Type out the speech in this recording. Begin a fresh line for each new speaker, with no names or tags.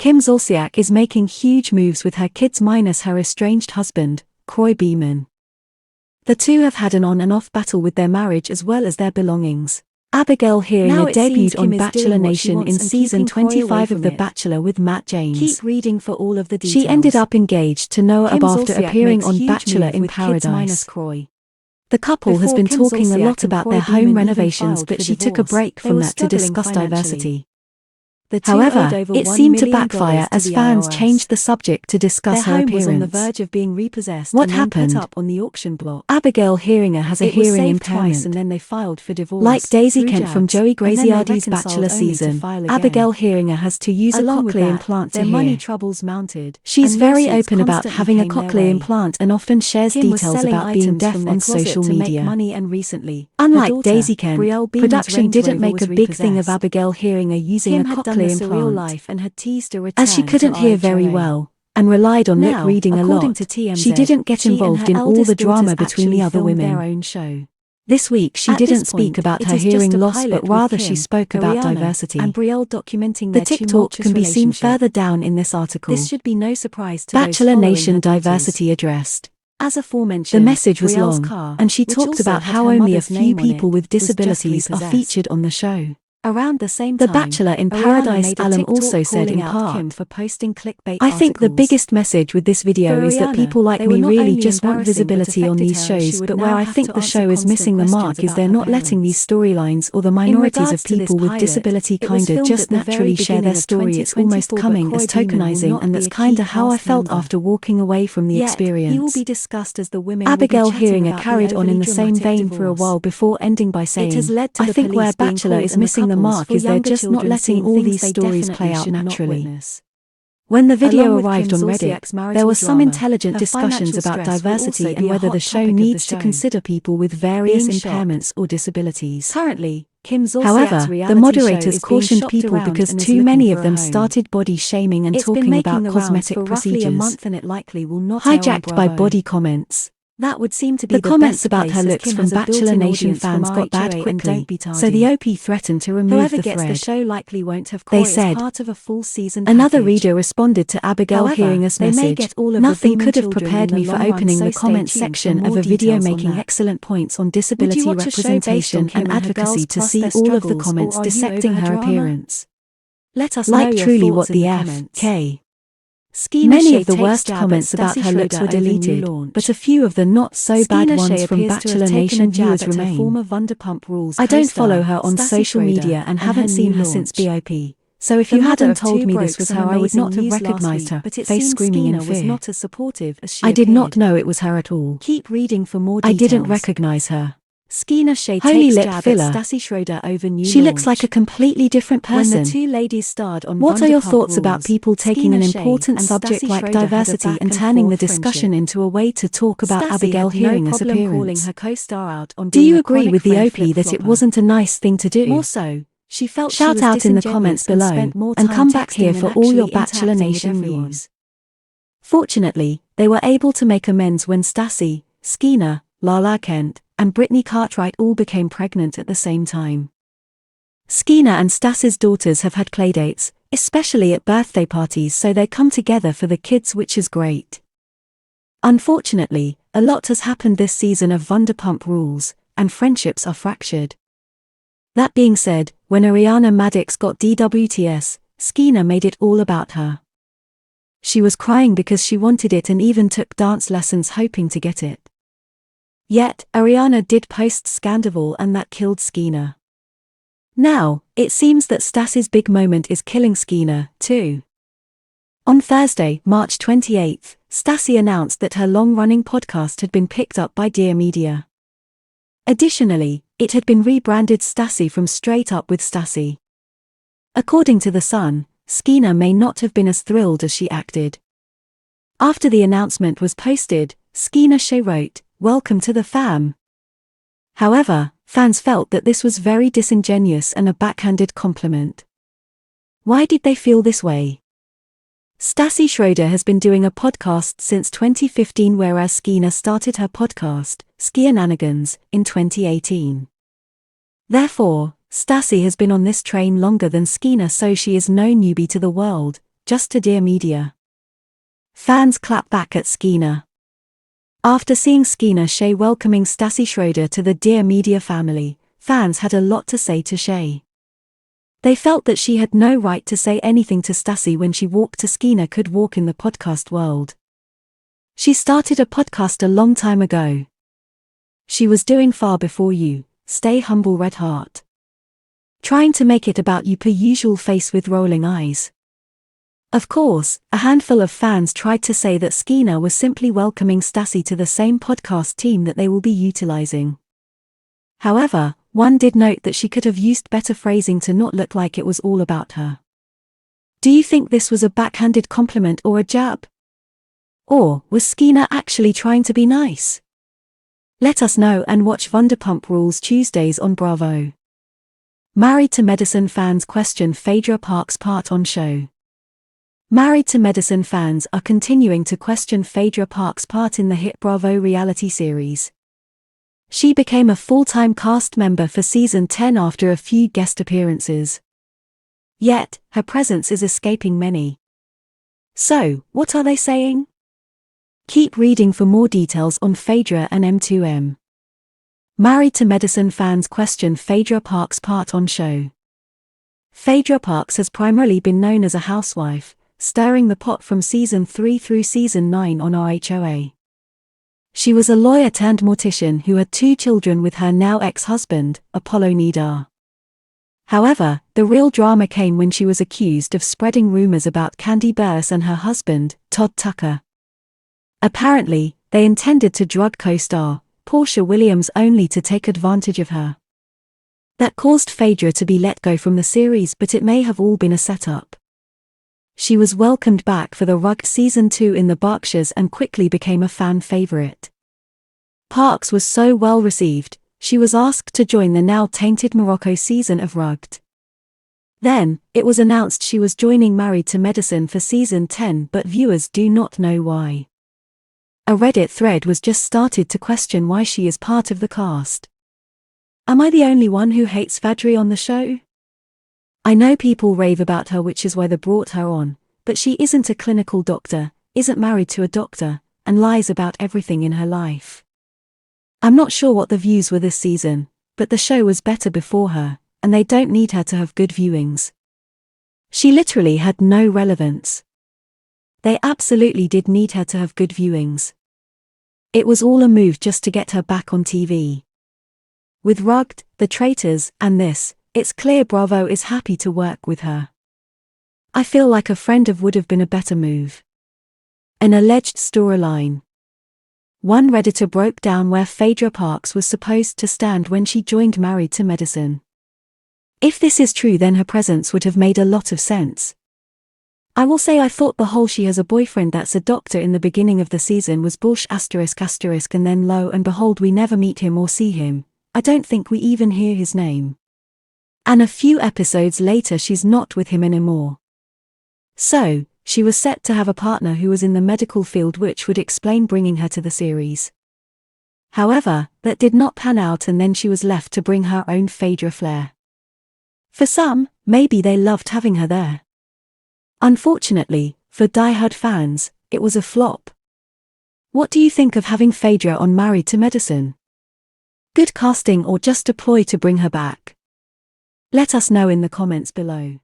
Kim Zolciak is making huge moves with her kids minus her estranged husband, Kroy. The two have had an on and off battle with their marriage as well as their belongings. Abigail Hearinger debuted on Bachelor Nation in season 25 of The Bachelor with Matt James.
Keep reading for all of the details.
She ended up engaged to Noah
Kim
after
Zolciak
appearing
makes
on
huge
Bachelor
move
in
with kids minus
Paradise.
Kroy.
The couple has
Before
been
Kim
talking a
Zolciak
lot
and
about
Kroy
their home
even
renovations,
filed
but
for
she took a
divorce.
break
They
from
were
that to
struggling
discuss
financially.
diversity.
The two
However,
owed over
it
$1
seemed to
million
backfire as
the
fans
IRS.
changed the subject to discuss
Their
her
home was on the
appearance.
verge of being repossessed
What
and then put
happened?
up on the auction block.
Abigail Hearinger has a
It was
hearing
saved twice
impairment.
and then they filed for divorce.
Like Daisy
through
Kent from
jabs,
Joey
and then they
Graziardi's
reconciled
Bachelor
only to
season,
file again.
Abigail Hearinger has to use a
Along with
cochlear
that,
implant to
their money
hear.
troubles mounted.
She's
and
very
lawsuits
open about
constantly
having a
came their
cochlear
way.
implant and often shares
Kim was
details
selling
about being
items
deaf
from their
on
closet
social
to make
media.
money, and recently,
Unlike
her daughter,
Daisy Kent,
Brielle Beeman's
production
Range
didn't
Rover
make a
was
big thing of
repossessed.
Abigail Hearinger using
Kim
a
had done the
cochlear
surreal
implant.
life and had teased a return
As she couldn't
to
hear very
IHRA.
well, and relied on lip
Now,
reading a
according
lot,
to TMZ,
she didn't get
she and
involved
her
in all
eldest
the drama
daughters
between the
actually
other
filmed their
women.
own show.
This week she
At this
didn't
point,
speak about
it
her
is just
hearing
a
loss,
pilot
but
with
rather
Kim,
she spoke about
Ariana,
diversity.
and Brielle documenting
The
their
TikTok
tumultuous
can be seen
relationship.
further down in this article.
This should be no surprise to those
Bachelor
following
Nation
her daughters.
Diversity addressed.
As
The
aforementioned,
message was
Brielle's
long,
car,
and she
which
talked
also
about
had
how
her
only a
mother's
few
name on
people
it,
with
was just
disabilities are
repossessed.
featured on the show.
Around the same
The
time,
Bachelor in
Ariana
Paradise
made a
alum
TikTok
also said
calling
in
out
part,
Kim for posting clickbait
I think the
articles.
biggest message with this video
For
is that
Ariana,
people like
they were
me
not
really
only
just want
embarrassing but
visibility on
affected
these
her as she
shows,
would
but
now
where I
have
think
to
the
answer
show is
constant
missing the mark
questions
is they're
about
not
her
letting these storylines or the
In
minorities
regards
of
to this
people with
pilot,
disability
it was
kinda
filmed
just
at the very
naturally share
beginning
their
of
story. It's almost
2024,
coming
but
as
Kroy Beeman will
tokenizing,
not
and
be
that's
a key
kinda how I
cast
felt
member.
after walking away from the
Yet,
experience.
he will be discussed as the women
Abigail
will be chatting
Hearinger
about
carried
the
on in the
overly
same
dramatic
vein for a
divorce.
while before ending by
It
saying,
has led to
I
the
think where
police being
Bachelor
called
is
and the
missing the
couples
mark
for
is they're
younger
just not
children
letting
seeing
all
things
these
they
stories
definitely
play out
should not
naturally.
witness.
When the video
Along with
arrived
Kim
on Reddit,
Zolciak's marital
there was some
drama,
intelligent
her
discussions
financial
about
stress will
diversity
also
and
be a
whether
hot
the show
topic of the
needs to
show.
consider people with various
Being shopped.
impairments or disabilities.
Currently, Kim Zolciak's
However, the
reality
moderators
show is being
cautioned
shopped
people
around
because
and is
too
looking
many
for
of
a
them
home.
started body shaming and
It's been
talking
making
about
the rounds
cosmetic
for roughly a
procedures.
month and it likely will not air on
Hijacked by
Bravo.
body comments.
That would seem to be
The comments
best
about
place
her
as
looks
Kim
from
has a
Bachelor
built-in
Nation
audience
fans
from
got bad
IHRA and
quickly,
Don't Be
so the
Tardy.
OP threatened to remove
Whoever
the
gets the
thread.
show likely won't have
They
Kroy as
said.
part of a full season
Another
package.
reader responded to Abigail
However,
Hearinger's
they may
message,
get all of the
nothing
Beeman
could have
children
prepared
in the
me for
long run,
opening
so
the
stay
comment
tuned for
section
more
of a video
details on
making
that.
excellent points on
Would
disability
you watch a show based on
representation
Kim
and
and her
advocacy
girls
to
plus
see
their
all of the
struggles,
comments
or are you
dissecting
over
her
her drama?
appearance?
Let us know
Like
your
truly
thoughts
what
in
the
the
F.
comments.
K.
Scheana
Many
Shay
of the
takes
worst
jab at
comments about
Stassi
her looks
Schroeder
were
over new
deleted,
launch.
but a few of the not so bad
Scheana
ones
Shay
from
appears to
Bachelor
have taken a
Nation
jab
viewers
at her
remain.
former Vanderpump Rules
I don't
co-star,
follow her on
Stassi
social
Schroeder,
media and
her
haven't seen
new
her since
launch.
BOP, so if
The
you
mother
hadn't
of two
told me
broke
this was
some
her I would
amazing
not have
news last
recognized
week,
her,
but it
face
seems
screaming in
Scheana was
fear.
not as supportive as she
I did not
appeared.
know it was her at all.
Keep reading for more
I
details.
didn't recognize her.
Scheana Shay
Holy
takes
lip
jab
filler.
at Stassi Schroeder over new
She
launch.
looks like a completely different
When
person.
the two ladies starred on
What are your
Vanderpump
thoughts about
Rules,
people taking an
Scheana Shay
important
and
subject
Stassi
like
Schroeder had a
diversity and
back
turning the
forth
discussion
friendship.
into a way to talk about
Stassi
Abigail
had no
Hearinger's
problem calling
appearance?
her co-star out on
Do
being
you
a
agree
chronic
with the
friend
OP that it
flip-flopper.
wasn't a nice thing to do?
More so, she felt she
Shout
was
out in the
disingenuous
comments
and
below,
spent more
and
time
come back here
texting
for
than
all your
actually
Bachelor
interacting with
Nation
everyone.
news. Fortunately, they were able to make amends when Stassi, Scheana, Lala Kent, and Brittany Cartwright all became pregnant at the same time. Scheana and Stassi's daughters have had playdates, especially at birthday parties, so they come together for the kids, which is great. Unfortunately, a lot has happened this season of Vanderpump Rules, and friendships are fractured. That being said, when Ariana Madix got DWTS, Scheana made it all about her. She was crying because she wanted it and even took dance lessons hoping to get it. Yet, Ariana did post Scandival and that killed Scheana. Now, it seems that Stassi's big moment is killing Scheana, too. On Thursday, March 28, Stassi announced that her long-running podcast had been picked up by Dear Media. Additionally, it had been rebranded Stassi from Straight Up with Stassi. According to The Sun, Scheana may not have been as thrilled as she acted. After the announcement was posted, Scheana Shay wrote, "Welcome to the fam." However, fans felt that this was very disingenuous and a backhanded compliment. Why did they feel this way? Stassi Schroeder has been doing a podcast since 2015, whereas Scheana started her podcast, Scheananigans, in 2018. Therefore, Stassi has been on this train longer than Scheana, so she is no newbie to the world, just to Dear Media. Fans clap back at Scheana. After seeing Scheana Shay welcoming Stassi Schroeder to the Dear Media family, fans had a lot to say to Shay. They felt that she had no right to say anything to Stassi when she walked to Scheana could walk in the podcast world. She started a podcast a long time ago. She was doing far before you, stay humble red heart. Trying to make it about you per usual face with rolling eyes. Of course, a handful of fans tried to say that Scheana was simply welcoming Stassi to the same podcast team that they will be utilizing. However, one did note that she could have used better phrasing to not look like it was all about her. Do you think this was a backhanded compliment or a jab? Or was Scheana actually trying to be nice? Let us know and watch Vanderpump Rules Tuesdays on Bravo. Married to Medicine fans question Phaedra Parks' part on show. Married to Medicine fans are continuing to question Phaedra Parks' part in the hit Bravo reality series. She became a full-time cast member for season 10 after a few guest appearances. Yet, her presence is escaping many. So, what are they saying? Keep reading for more details on Phaedra and M2M. Married to Medicine fans question Phaedra Parks' part on show. Phaedra Parks has primarily been known as a housewife, stirring the pot from season 3 through season 9 on RHOA. She was a lawyer turned mortician who had 2 children with her now ex-husband, Apollo Nidar. However, the real drama came when she was accused of spreading rumors about Candy Burse and her husband, Todd Tucker. Apparently, they intended to drug co-star, Portia Williams, only to take advantage of her. That caused Phaedra to be let go from the series, but it may have all been a setup. She was welcomed back for the Rugged Season 2 in the Berkshires and quickly became a fan favorite. Parks was so well received, she was asked to join the now tainted Morocco season of Rugged. Then, it was announced she was joining Married to Medicine for season 10, but viewers do not know why. A Reddit thread was just started to question why she is part of the cast. Am I the only one who hates Phaedra on the show? I know people rave about her, which is why they brought her on, but she isn't a clinical doctor, isn't married to a doctor, and lies about everything in her life. I'm not sure what the views were this season, but the show was better before her, and they don't need her to have good viewings. She literally had no relevance. They absolutely did need her to have good viewings. It was all a move just to get her back on TV. With Rugged, The Traitors, and this, it's clear Bravo is happy to work with her. I feel like a friend of would have been a better move. An alleged storyline. One Redditor broke down where Phaedra Parks was supposed to stand when she joined Married to Medicine. If this is true, then her presence would have made a lot of sense. I will say I thought the whole she has a boyfriend that's a doctor in the beginning of the season was bullsh****, and then lo and behold we never meet him or see him. I don't think we even hear his name. And a few episodes later she's not with him anymore. So, she was set to have a partner who was in the medical field, which would explain bringing her to the series. However, that did not pan out, and then she was left to bring her own Phaedra flair. For some, maybe they loved having her there. Unfortunately, for die-hard fans, it was a flop. What do you think of having Phaedra on Married to Medicine? Good casting or just a ploy to bring her back? Let us know in the comments below.